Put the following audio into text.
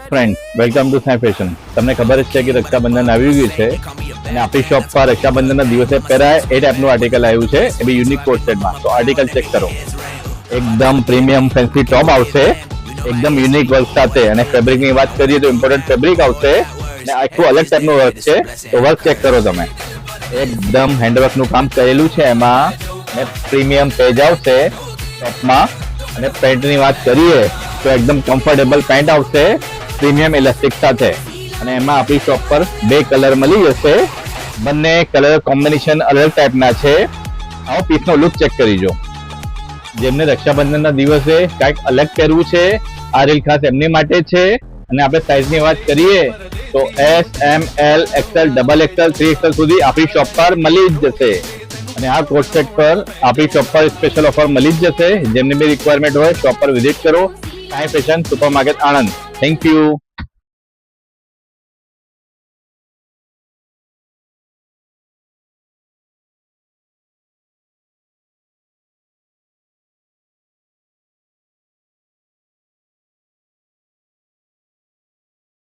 Friend, welcome to Sai fashion. તમને ખબર જ છે કે રક્ષાબંધન આવી ગયું છે અને આપણી શોપ પર રક્ષાબંધનના દિવસે પહેરાય એ ટાઈપનું આર્ટિકલ આવ્યું છે, એ બી યુનિક કોટ સેટમાં. તો આર્ટિકલ ચેક કરો. એકદમ પ્રીમિયમ ફેન્સી ટોપ આવશે, એકદમ યુનિક વર્ક સાથે. અને ફેબ્રિકની વાત કરીએ તો ઇમ્પોર્ટન્ટ ફેબ્રિક આવશે અને આખું અલગ ટાઈપનું વર્ક છે. તો વર્ક ચેક કરો તમે. એકદમ હેન્ડવર્કનું કામ કરેલું છે એમાં. અને પ્રીમિયમ પેજ આવશે ટોપમાં. અને પેન્ટની વાત કરીએ તો એકદમ કમ્ફર્ટેબલ પેન્ટ આવશે પ્રીમિયમ ઇલાસ્ટિક સાથે. અને એમાં આપણી શોપ પર 2 કલર મળી જશે. બંને કલર કોમ્બિનેશન અલગ ટાઈપના છે. આવો પીસનો લુક ચેક કરીજો. જેમને રક્ષાબંધનના દિવસે કંઈક અલગ પહેરવું છે, આ રીલ ખાસ એમની માટે છે. અને આપણે સાઇઝની વાત કરીએ તો S, M, L, XL, XXL, 3XL સુધી આપણી શોપ પર મળી જ જશે. અને આ કોટ સેટ પર આપણી શોપ પર સ્પેશિયલ ઓફર મળી જ જશે. જેમની બી રિક્વાયરમેન્ટ હોય શોપ પર વિઝિટ કરો. Sai fashion super market Anand. Thank you.